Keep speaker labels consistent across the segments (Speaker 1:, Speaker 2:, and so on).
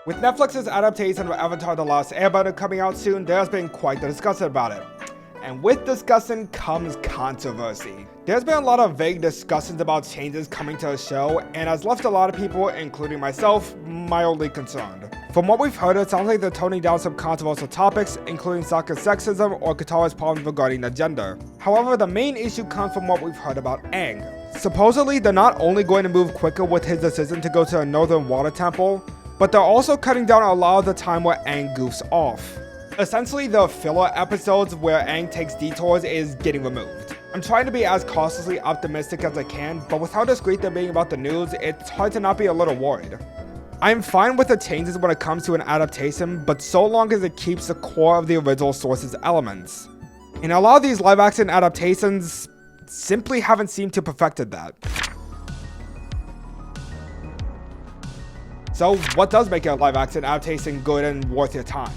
Speaker 1: With Netflix's adaptation of Avatar: The Last Airbender coming out soon, there's been quite the discussion about it. And with discussion comes controversy. There's been a lot of vague discussions about changes coming to the show, and has left a lot of people, including myself, mildly concerned. From what we've heard, it sounds like they're toning down some controversial topics, including Sokka's sexism or Katara's problems regarding their gender. However, the main issue comes from what we've heard about Aang. Supposedly, they're not only going to move quicker with his decision to go to the Northern Water Temple, but they're also cutting down a lot of the time where Aang goofs off. Essentially, the filler episodes where Aang takes detours is getting removed. I'm trying to be as cautiously optimistic as I can, but with how discreet they're being about the news, it's hard to not be a little worried. I'm fine with the changes when it comes to an adaptation, but so long as it keeps the core of the original source's elements. And a lot of these live-action adaptations simply haven't seemed to perfected that. So what does make a live-action adaptation good and worth your time?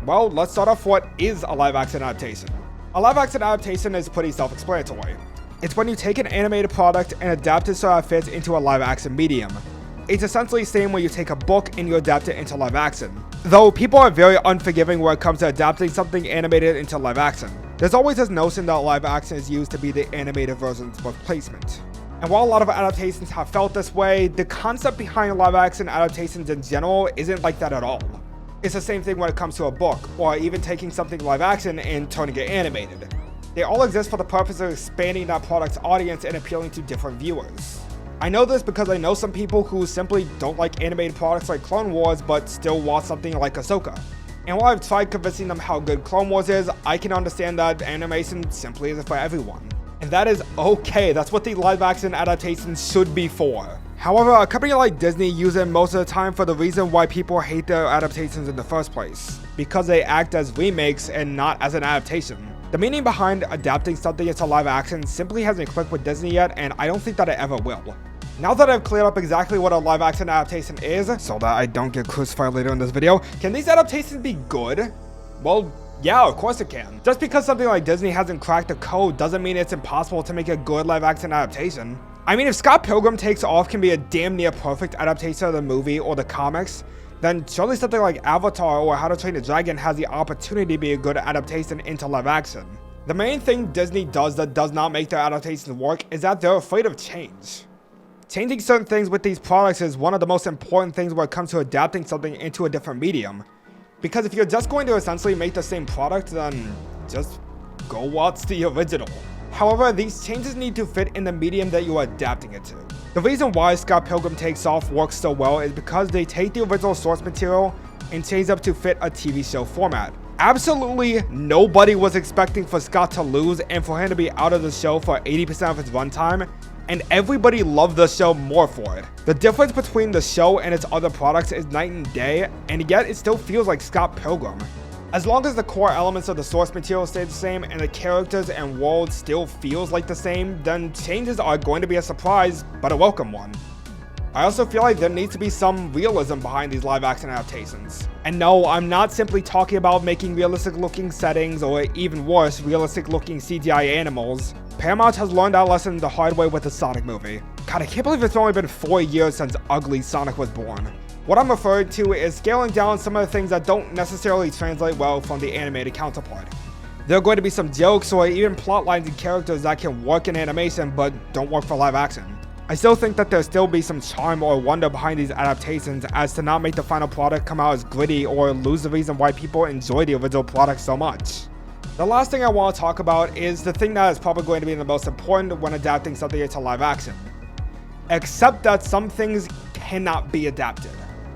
Speaker 1: Well, let's start off what is a live-action adaptation. A live-action adaptation is pretty self-explanatory. It's when you take an animated product and adapt it so that it fits into a live-action medium. It's essentially the same when you take a book and you adapt it into live-action. Though people are very unforgiving when it comes to adapting something animated into live-action. There's always this notion that live-action is used to be the animated version's replacement. And while a lot of adaptations have felt this way, the concept behind live-action adaptations in general isn't like that at all. It's the same thing when it comes to a book, or even taking something live-action and turning it animated. They all exist for the purpose of expanding that product's audience and appealing to different viewers. I know this because I know some people who simply don't like animated products like Clone Wars but still watch something like Ahsoka. And while I've tried convincing them how good Clone Wars is, I can understand that animation simply isn't for everyone. And that is okay, that's what the live-action adaptations should be for. However, a company like Disney uses it most of the time for the reason why people hate their adaptations in the first place. Because they act as remakes and not as an adaptation. The meaning behind adapting something into live action simply hasn't clicked with Disney yet, and I don't think that it ever will. Now that I've cleared up exactly what a live action adaptation is, so that I don't get crucified later in this video, can these adaptations be good? Well, yeah, of course it can. Just because something like Disney hasn't cracked the code doesn't mean it's impossible to make a good live action adaptation. I mean, if Scott Pilgrim Takes Off can be a damn near perfect adaptation of the movie or the comics, then surely something like Avatar or How to Train Your Dragon has the opportunity to be a good adaptation into live action. The main thing Disney does that does not make their adaptations work is that they're afraid of change. Changing certain things with these products is one of the most important things when it comes to adapting something into a different medium. Because if you're just going to essentially make the same product, then just go watch the original. However, these changes need to fit in the medium that you are adapting it to. The reason why Scott Pilgrim Takes Off works so well is because they take the original source material and change up to fit a TV show format. Absolutely nobody was expecting for Scott to lose and for him to be out of the show for 80% of its runtime, and everybody loved the show more for it. The difference between the show and its other products is night and day, and yet it still feels like Scott Pilgrim. As long as the core elements of the source material stay the same and the characters and world still feels like the same, then changes are going to be a surprise, but a welcome one. I also feel like there needs to be some realism behind these live action adaptations. And no, I'm not simply talking about making realistic looking settings or even worse, realistic looking CGI animals. Paramount has learned that lesson the hard way with the Sonic movie. God, I can't believe it's only been 4 years since Ugly Sonic was born. What I'm referring to is scaling down some of the things that don't necessarily translate well from the animated counterpart. There are going to be some jokes or even plot lines and characters that can work in animation but don't work for live action. I still think that there'll still be some charm or wonder behind these adaptations as to not make the final product come out as gritty or lose the reason why people enjoy the original product so much. The last thing I want to talk about is the thing that is probably going to be the most important when adapting something into live action. Except that some things cannot be adapted.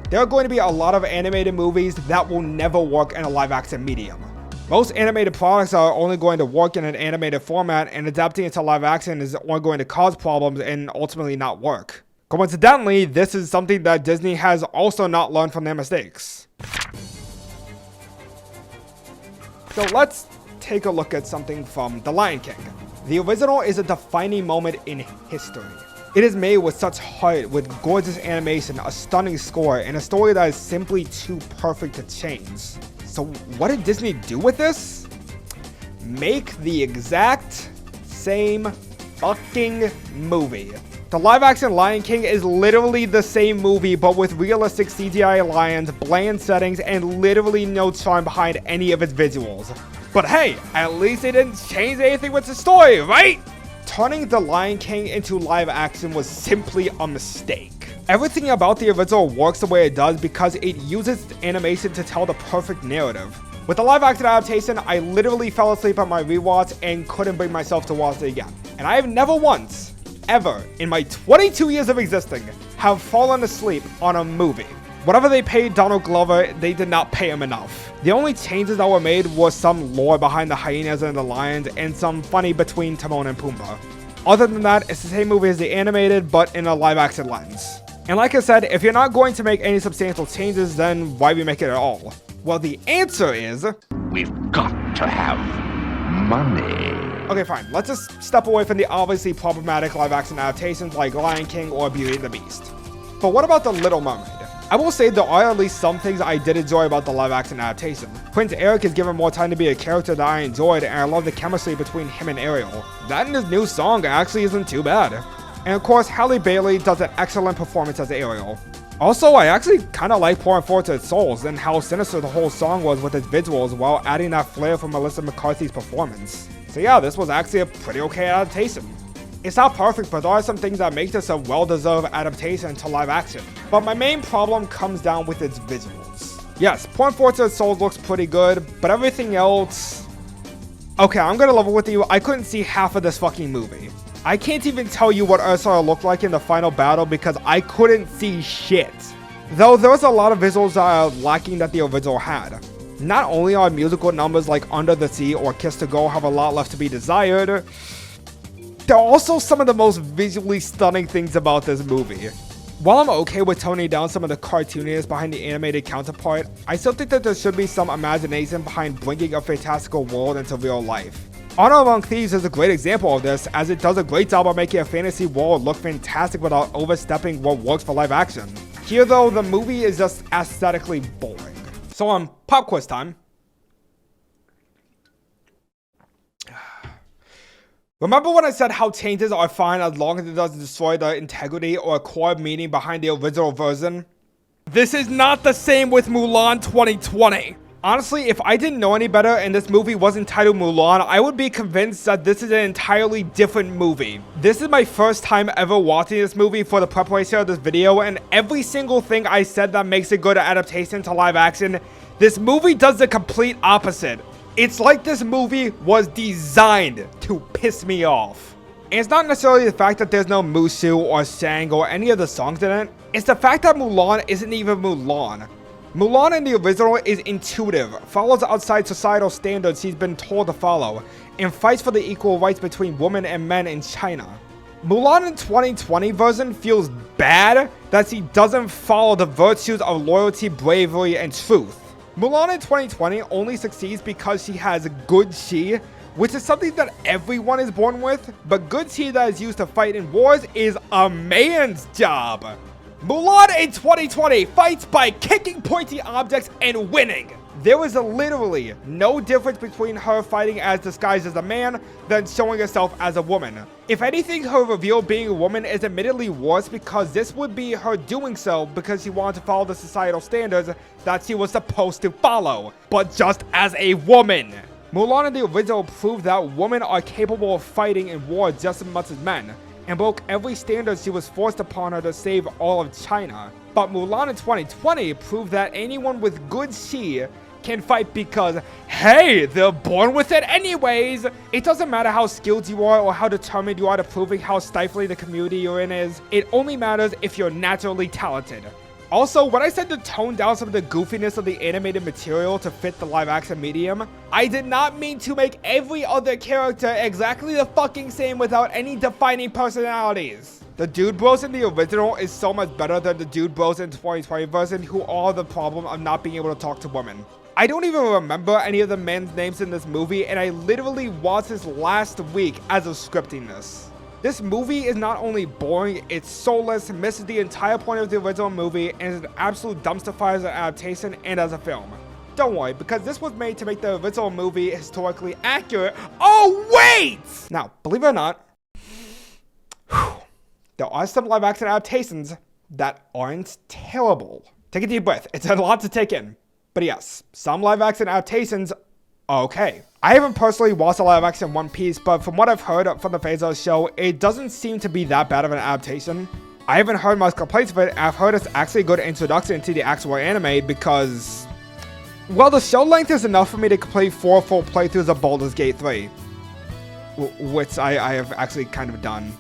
Speaker 1: There are going to be a lot of animated movies that will never work in a live action medium. Most animated products are only going to work in an animated format, and adapting it to live action is only going to cause problems and ultimately not work. Coincidentally, this is something that Disney has also not learned from their mistakes. So let's take a look at something from The Lion King. The original is a defining moment in history. It is made with such heart, with gorgeous animation, a stunning score, and a story that is simply too perfect to change. So what did Disney do with this? Make the exact same fucking movie. The live-action Lion King is literally the same movie, but with realistic CGI lions, bland settings, and literally no charm behind any of its visuals. But hey, at least they didn't change anything with the story, right? Turning The Lion King into live action was simply a mistake. Everything about the original works the way it does because it uses animation to tell the perfect narrative. With the live action adaptation, I literally fell asleep on my rewatch and couldn't bring myself to watch it again. And I have never once, ever, in my 22 years of existing, have fallen asleep on a movie. Whatever they paid Donald Glover, they did not pay him enough. The only changes that were made was some lore behind the hyenas and the lions and some funny between Timon and Pumbaa. Other than that, it's the same movie as the animated, but in a live action lens. And like I said, if you're not going to make any substantial changes, then why remake it at all? Well, the answer is...
Speaker 2: we've got to have money.
Speaker 1: Okay, fine. Let's just step away from the obviously problematic live action adaptations like Lion King or Beauty and the Beast. But what about The Little Mermaid? I will say there are at least some things I did enjoy about the live action adaptation. Prince Eric is given more time to be a character that I enjoyed, and I love the chemistry between him and Ariel. That and his new song actually isn't too bad. And of course, Halle Bailey does an excellent performance as Ariel. Also, I actually kinda like Pouring Forth to Its Souls and how sinister the whole song was with its visuals while adding that flair from Melissa McCarthy's performance. So yeah, this was actually a pretty okay adaptation. It's not perfect, but there are some things that make this a well-deserved adaptation to live action. But my main problem comes down with its visuals. Yes, Pouring Forth to Its Souls looks pretty good, but everything else... Okay, I'm gonna level with you, I couldn't see half of this fucking movie. I can't even tell you what Ursula looked like in the final battle because I couldn't see shit. Though there was a lot of visuals that are lacking that the original had. Not only are musical numbers like Under the Sea or Kiss to Go have a lot left to be desired, there are also some of the most visually stunning things about this movie. While I'm okay with toning down some of the cartooniness behind the animated counterpart, I still think that there should be some imagination behind bringing a fantastical world into real life. Honor Among Thieves is a great example of this, as it does a great job of making a fantasy world look fantastic without overstepping what works for live action. Here though, the movie is just aesthetically boring. So pop quiz time. Remember when I said how changes are fine as long as it doesn't destroy the integrity or core meaning behind the original version? This is not the same with Mulan 2020. Honestly, if I didn't know any better and this movie wasn't titled Mulan, I would be convinced that this is an entirely different movie. This is my first time ever watching this movie for the preparation of this video, and every single thing I said that makes a good adaptation to live action, this movie does the complete opposite. It's like this movie was designed to piss me off. And it's not necessarily the fact that there's no Mushu or Sang or any of the songs in it. It's the fact that Mulan isn't even Mulan. Mulan in the original is intuitive, follows outside societal standards she's been told to follow, and fights for the equal rights between women and men in China. Mulan in 2020 version feels bad that she doesn't follow the virtues of loyalty, bravery, and truth. Mulan in 2020 only succeeds because she has good chi, which is something that everyone is born with, but good chi that is used to fight in wars is a man's job. Mulan in 2020 fights by kicking pointy objects and winning. There is literally no difference between her fighting as disguised as a man than showing herself as a woman. If anything, her reveal being a woman is admittedly worse because this would be her doing so because she wanted to follow the societal standards that she was supposed to follow, but just as a woman. Mulan in the original proved that women are capable of fighting in war just as much as men, and broke every standard she was forced upon her to save all of China. But Mulan in 2020 proved that anyone with good chi can fight because, hey, they're born with it anyways! It doesn't matter how skilled you are or how determined you are to proving how stifling the community you're in is. It only matters if you're naturally talented. Also, when I said to tone down some of the goofiness of the animated material to fit the live action medium, I did not mean to make every other character exactly the fucking same without any defining personalities. The Dude Bros in the original is so much better than the Dude Bros in 2020 version who are the problem of not being able to talk to women. I don't even remember any of the men's names in this movie, and I literally watched this last week as of scripting this. This movie is not only boring, it's soulless, misses the entire point of the original movie, and is an absolute dumpster fire as an adaptation and as a film. Don't worry, because this was made to make the original movie historically accurate. Oh, wait! Now, believe it or not, there are some live action adaptations that aren't terrible. Take a deep breath. It's a lot to take in. But yes, some live action adaptations are okay. I haven't personally watched a live action One Piece, but from what I've heard from the fans of the show, it doesn't seem to be that bad of an adaptation. I haven't heard much complaints of it, and I've heard it's actually a good introduction to the actual anime because, well, the show length is enough for me to complete 4 full playthroughs of Baldur's Gate 3. Which I have actually kind of done.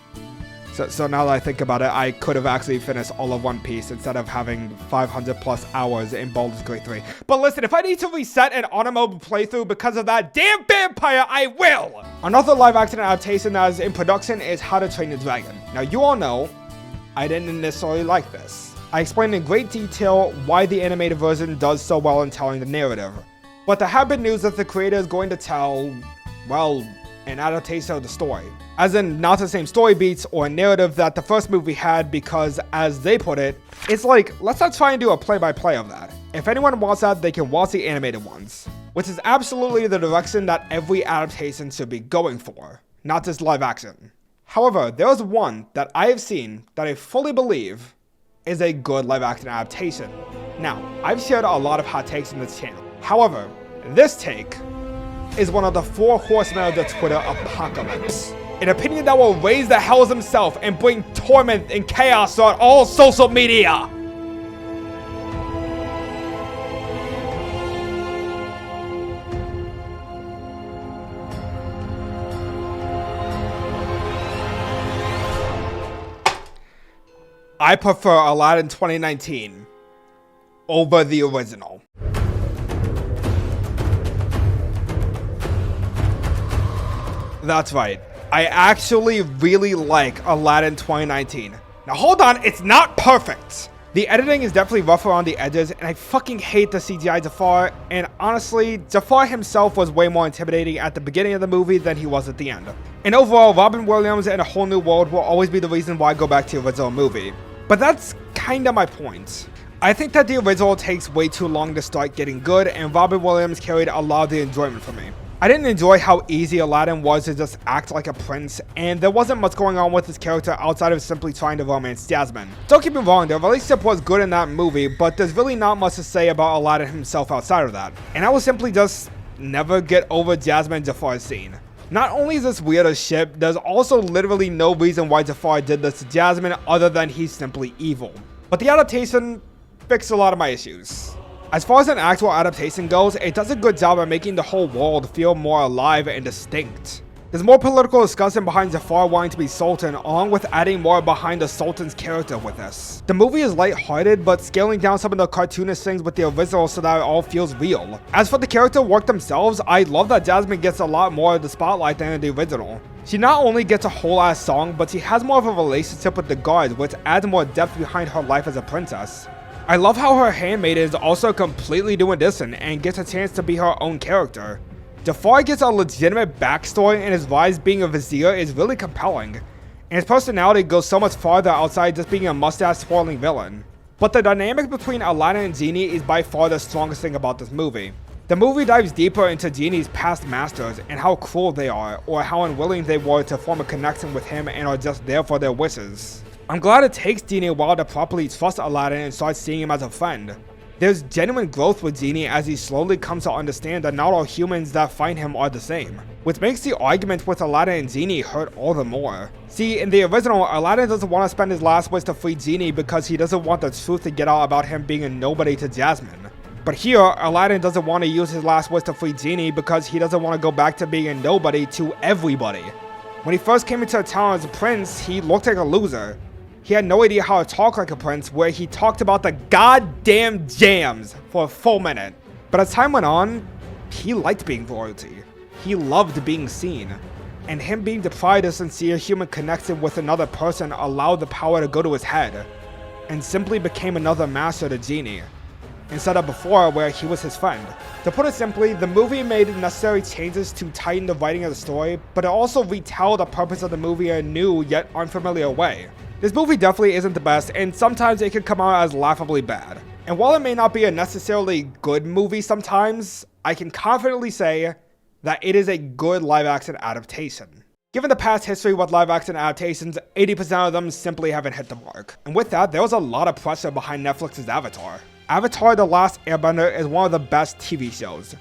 Speaker 1: So now that I think about it, I could have actually finished all of One Piece instead of having 500 plus hours in Baldur's Gate 3. But listen, if I need to reset an automobile playthrough because of that damn vampire, I will! Another live action adaptation that is in production is How to Train Your Dragon. Now you all know, I didn't necessarily like this. I explained in great detail why the animated version does so well in telling the narrative. But there have been news that the creator is going to tell, well, an adaptation of the story. As in, not the same story beats or narrative that the first movie had because, as they put it, it's like, let's not try and do a play-by-play of that. If anyone wants that, they can watch the animated ones. Which is absolutely the direction that every adaptation should be going for, not just live action. However, there is one that I have seen that I fully believe is a good live action adaptation. Now, I've shared a lot of hot takes in this channel. However, this take is one of the 4 horsemen of the Twitter apocalypse. An opinion that will raise the hells himself and bring torment and chaos on all social media. I prefer Aladdin 2019 over the original. That's right. I actually really like Aladdin 2019. Now hold on, it's not perfect. The editing is definitely rough around the edges, and I fucking hate the CGI Jafar, and honestly, Jafar himself was way more intimidating at the beginning of the movie than he was at the end. And overall, Robin Williams and A Whole New World will always be the reason why I go back to the original movie. But that's kinda my point. I think that the original takes way too long to start getting good, and Robin Williams carried a lot of the enjoyment for me. I didn't enjoy how easy Aladdin was to just act like a prince, and there wasn't much going on with his character outside of simply trying to romance Jasmine. Don't get me wrong, their relationship was good in that movie, but there's really not much to say about Aladdin himself outside of that. And I will simply just never get over Jasmine and Jafar's scene. Not only is this weird as shit, there's also literally no reason why Jafar did this to Jasmine other than he's simply evil. But the adaptation fixed a lot of my issues. As far as an actual adaptation goes, it does a good job of making the whole world feel more alive and distinct. There's more political discussion behind Jafar wanting to be Sultan, along with adding more behind the Sultan's character with this. The movie is lighthearted, but scaling down some of the cartoonish things with the original so that it all feels real. As for the character work themselves, I love that Jasmine gets a lot more of the spotlight than in the original. She not only gets a whole ass song, but she has more of a relationship with the guards, which adds more depth behind her life as a princess. I love how her handmaid is also completely new addition and gets a chance to be her own character. Jafar gets a legitimate backstory, and his rise being a vizier is really compelling, and his personality goes so much farther outside just being a mustache twirling villain. But the dynamic between Aladdin and Genie is by far the strongest thing about this movie. The movie dives deeper into Genie's past masters and how cruel they are, or how unwilling they were to form a connection with him and are just there for their wishes. I'm glad it takes Genie a while to properly trust Aladdin and start seeing him as a friend. There's genuine growth with Genie as he slowly comes to understand that not all humans that find him are the same, which makes the argument with Aladdin and Genie hurt all the more. See, in the original, Aladdin doesn't want to spend his last wish to free Genie because he doesn't want the truth to get out about him being a nobody to Jasmine. But here, Aladdin doesn't want to use his last wish to free Genie because he doesn't want to go back to being a nobody to everybody. When he first came into town as a prince, he looked like a loser. He had no idea how to talk like a prince, where he talked about the goddamn jams for a full minute. But as time went on, he liked being royalty. He loved being seen. And him being deprived of sincere human connection with another person allowed the power to go to his head, and simply became another master to Genie, instead of before where he was his friend. To put it simply, the movie made necessary changes to tighten the writing of the story, but it also retold the purpose of the movie in a new yet unfamiliar way. This movie definitely isn't the best, and sometimes it can come out as laughably bad. And while it may not be a necessarily good movie sometimes, I can confidently say that it is a good live-action adaptation. Given the past history with live action adaptations, 80% of them simply haven't hit the mark. And with that, there was a lot of pressure behind Netflix's Avatar. Avatar: The Last Airbender is one of the best TV shows.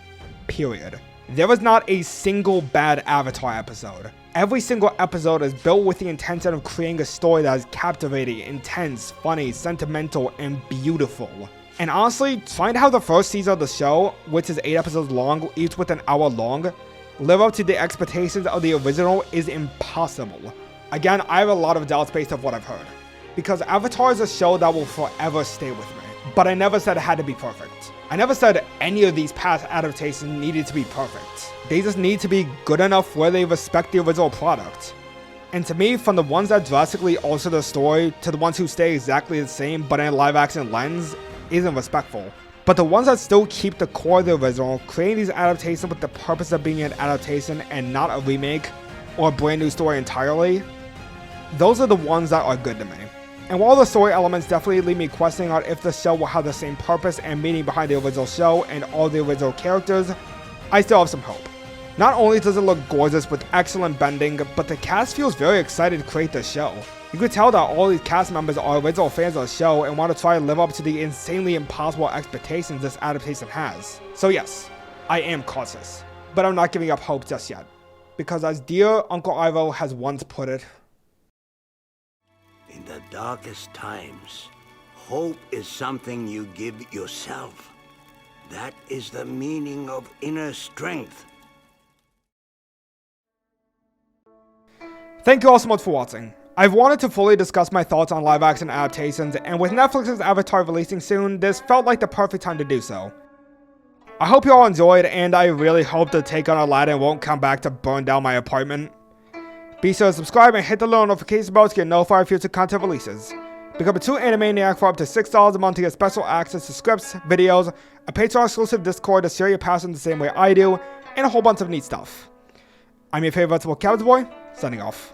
Speaker 1: Period. There was not a single bad Avatar episode. Every single episode is built with the intention of creating a story that is captivating, intense, funny, sentimental, and beautiful. And honestly, trying to have the first season of the show, which is 8 episodes long, each with an hour long, live up to the expectations of the original is impossible. Again, I have a lot of doubts based off what I've heard, because Avatar is a show that will forever stay with me. But I never said it had to be perfect. I never said any of these past adaptations needed to be perfect. They just need to be good enough where they respect the original product. And to me, from the ones that drastically alter the story to the ones who stay exactly the same but in a live action lens isn't respectful. But the ones that still keep the core of the original, creating these adaptations with the purpose of being an adaptation and not a remake or a brand new story entirely, those are the ones that are good to me. And while the story elements definitely leave me questioning on if the show will have the same purpose and meaning behind the original show and all the original characters, I still have some hope. Not only does it look gorgeous with excellent bending, but the cast feels very excited to create this show. You could tell that all these cast members are original fans of the show and want to try to live up to the insanely impossible expectations this adaptation has. So yes, I am cautious, but I'm not giving up hope just yet. Because as dear Uncle Ivo has once put it,
Speaker 3: in the darkest times, hope is something you give yourself. That is the meaning of inner strength.
Speaker 1: Thank you all so much for watching. I've wanted to fully discuss my thoughts on live action adaptations, and with Netflix's Avatar releasing soon, this felt like the perfect time to do so. I hope you all enjoyed, and I really hope the take on Aladdin won't come back to burn down my apartment. Be sure to subscribe and hit the little notification bell to get notified of future content releases. Become a true Animaniac for up to $6 a month to get special access to scripts, videos, a Patreon-exclusive Discord to share your passion the same way I do, and a whole bunch of neat stuff. I'm your favorite Cabbage Boy, signing off.